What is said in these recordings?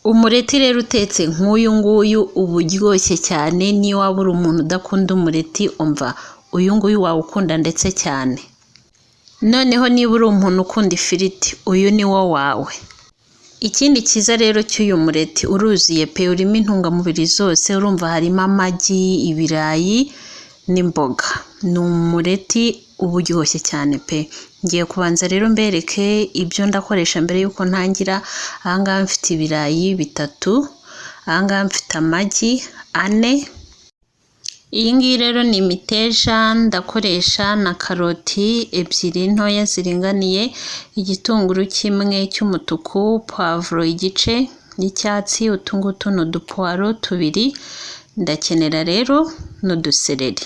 Umureti rero utetse nk'uyu nguyu uba uryoshye cyane, niyo waba uri umuntu udakunda umureti umva uyu nguyu wawukunda ndetse cyane. Noneho niba uri umuntu ukunda ifiriti uyu ni wo wawe. Ikindi cyiza rero cy'uyu mureti uruzuye pe, urimo intungamubiri zose, urumva harimo amagi, ibirayi n'imboga. Ni umureti uba uryoshye cyane pe. Ngiye kubanza rero mbereke ibyo ndakoresha mbere y'uko ntangira. Ahangaha mfite ibirayi 3, ahangaha mfite amagi 4. Iyi ngiyi rero ni imiteja ndakoresha na karoti 2 ntoya ziringaniye, igitunguru 1 cy'umutuku, poivro igice n'icyatsi, utungutu n'udupuwaro 2, ndakenera rero n'udusereri.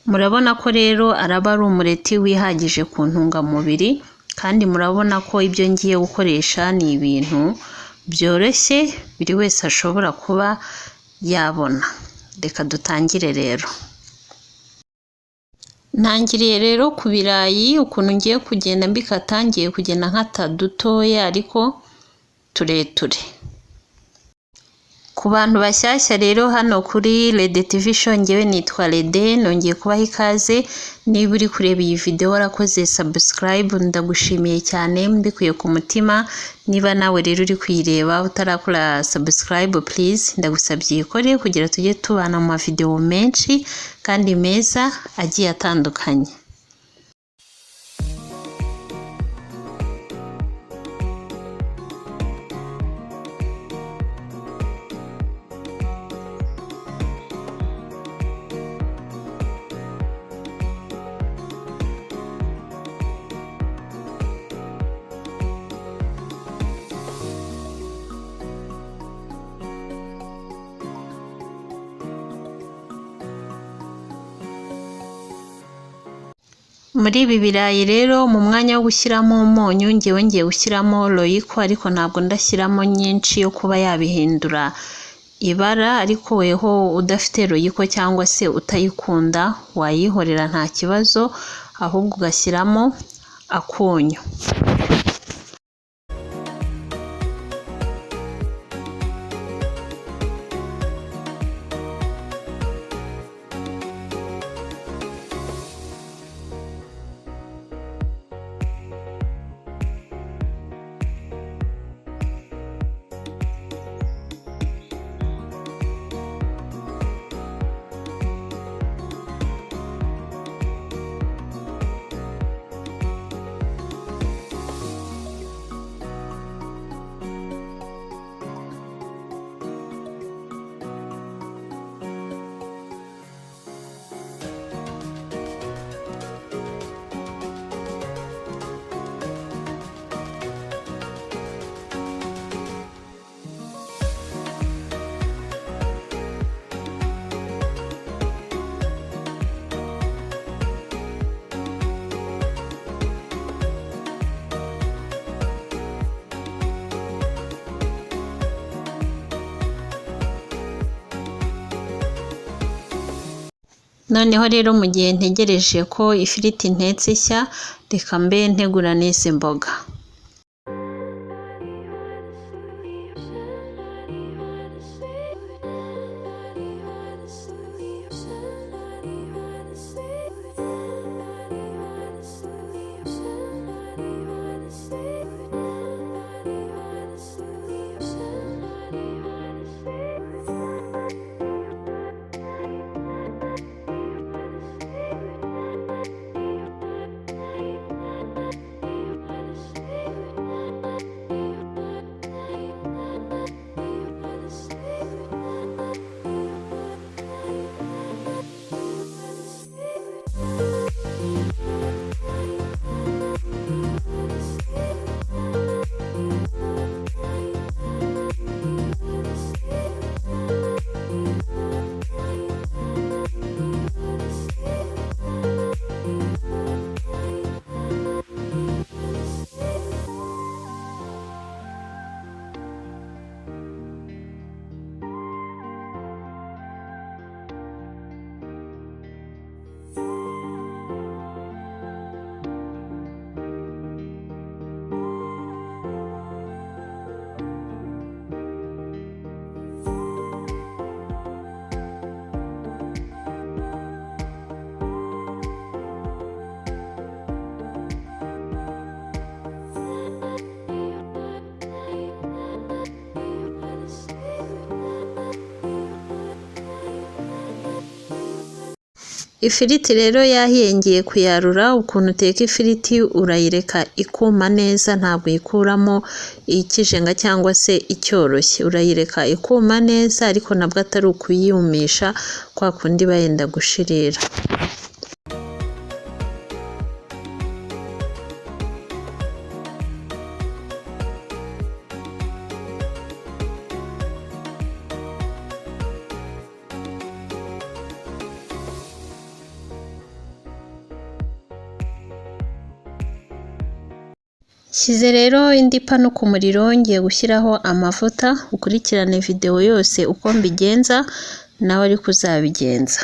Murabona ko rero araba ari umureti wihagije ku ntungamubiri, kandi murabona ko ibyo ngiye gukoresha ni ibintu byoroshye buri wese ashobora kuba yabona. Reka dutangire rero. Ntangiriye rero ku birayi, ukuntu ngiye kugenda mbikata, ngiye kugenda nkata dutoya ariko tureture. Ku bantu bashyashya rero hano kuri Rede TV Show, ngewe nitwa Rede, nongeye kubaha ikaze. Niba uri kureba iyi video warakoze subscribe, ndagushimiye cyane mbikuye ku mutima. Niba nawe rero uri kuyireba utarakora subscribe, please ndagusabye ikore kugira tujye tubana mu mavideo menshi kandi meza agiye atandukanye. Muri ibi birayi rero mu mwanya wo gushyiramo umunyu, ngewe ngiye gushyiramo royiko, ariko ntabwo ndashyiramo nyinshi yo kuba yabihindura ibara. Ariko weho udafite royiko cyangwa se utayikunda wayihorera nta kibazo, ahubwo ugashyiramo akunyu. Noneho rero mu gihe ntegereje ko ifiriti ntetse ishya, reka mbe ntegura n'izi mboga. Ifiriti rero yahiye ngiye kuyarura. Ukuntu uteka ifiriti, urayireka ikuma neza, ntabwo uyikuramo ikijenga cyangwa se icyoroshye. Urayireka ikuma neza, ariko nabwo atari ukuyumisha kwa kundi bayenda gushirira. Shyize rero indi pano ku muriro, ngiye gushyiraho amavuta. Ukurikirane video yose uko mbigenza, nawe ariko uzabigenza.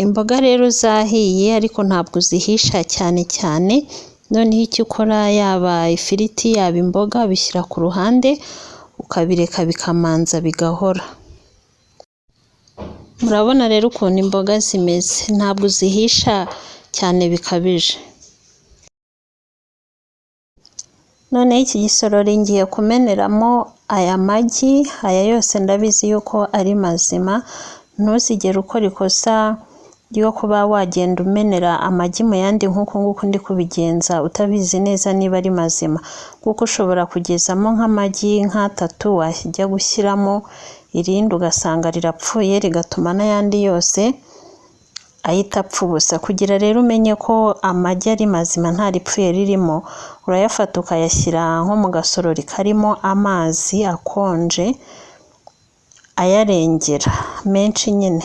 Imboga rero zahiye, ariko ntabwo zihisha cyane cyane. Noneho icyo ukora, yaba ifiriti yaba imboga, bishyira ku ruhande ukabireka bikamanza bigahora. Murabona rero ukuntu imboga zimeze, ntabwo zihisha cyane bikabije. Noneho iki gisorori ngiye kumeneramo aya magi. Aya yose ndabizi yuko ari mazima. Ntuzigere ukora ikosa ryo kuba wagenda umenera amagi mu yandi nk'uko nguko ndi kubigenza utabizi neza niba ari mazima, kuko ushobora kugezamo nk'amagi nk'atatu wajya gushyiramo irindi ugasanga rirapfuye, rigatuma n'ayandi yose ahita apfa ubusa. Kugira rero umenye ko amagi ari mazima nta ripfuye ririmo, urayafata ukayashyira nko mu gasorori karimo amazi akonje ayarengera menshi nyine.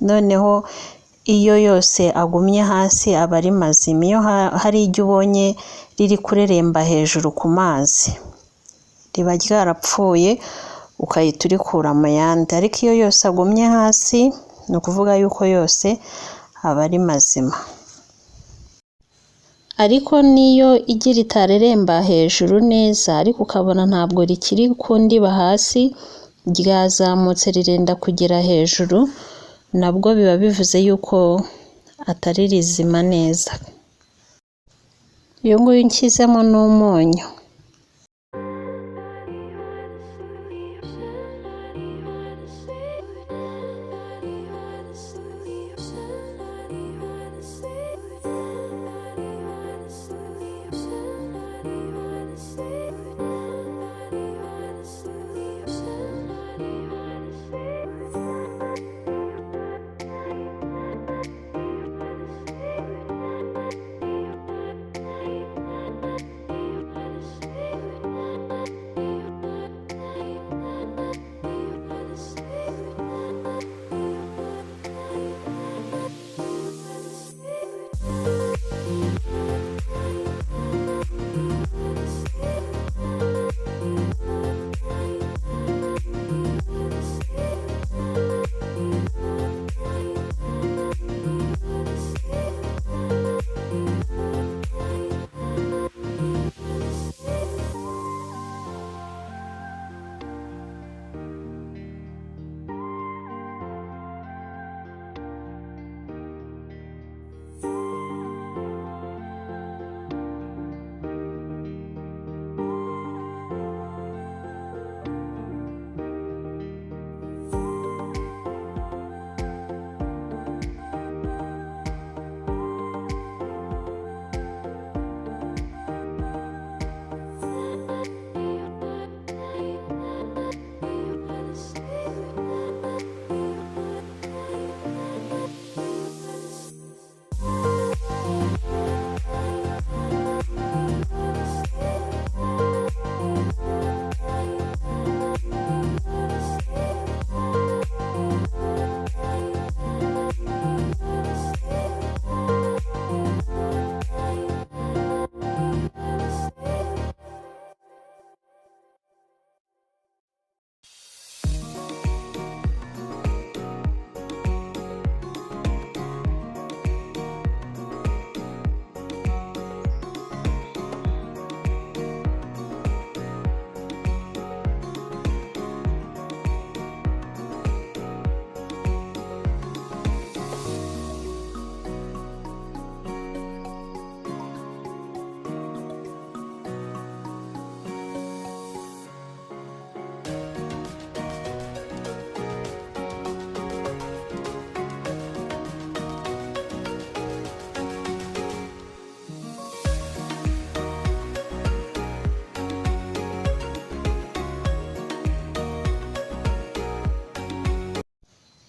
Noneho iyo yose agumye hasi aba ari mazima. Iyo hari iryo ubonye riri kureremba hejuru ku mazi, riba ryarapfuye, ukahita urikura mu yandi. Ariko iyo yose agumye hasi, ni ukuvuga yuko yose aba ari mazima. Ariko niyo igi ritareremba hejuru neza, ariko ukabona ntabwo rikiri ku ndiba hasi, ryazamutse rirenda kugera hejuru, nabwo biba bivuze yuko atari rizima neza. Uyu nguyu nshyizemo n'umunyu.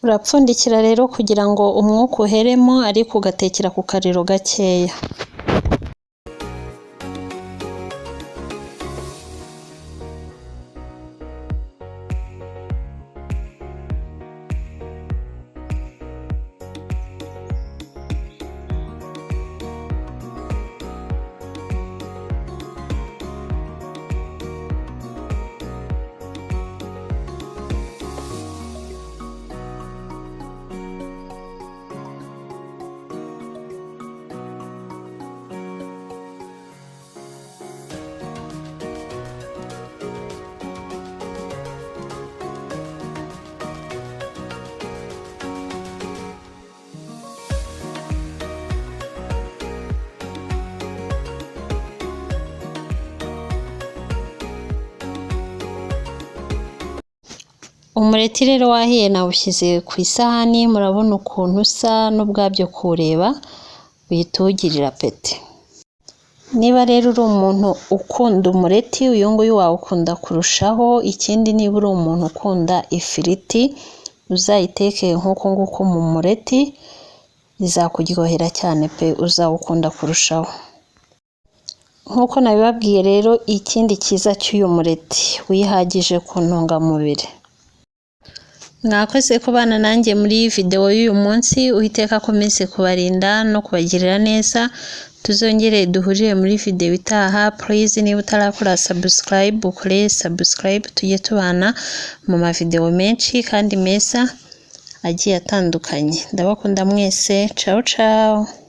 Urapfundikira rero kugira ngo umwuka uheremo, ariko ugatekera ku kariro gakeya. Umureti rero wahiye nawushyize ku isahani, murabona ukuntu usa n'ubwabyo kuwureba uhita uwugirira apeti. Niba rero uri umuntu ukunda umureti, uyu nguyu wawukunda kurushaho. Ikindi niba uri umuntu ukunda ifiriti, uzayiteke nk'uko nguko mu mureti, izakuryohera cyane pe, uzawukunda kurushaho. Nk'uko nabibabwiye rero, ikindi cyiza cy'uyu mureti, wihagije ku ntungamubiri. Mwakoze kubana nanjye muri iyi video y'uyu munsi. Uwiteka akomeze kubarinda no kubagirira neza. Tuzongere duhurire muri video itaha. Please niba utarakora subscribe, ukore subscribe, tujye tubana mu mavideo menshi kandi meza agiye atandukanye. Ndabakunda mwese. Ciao ciao.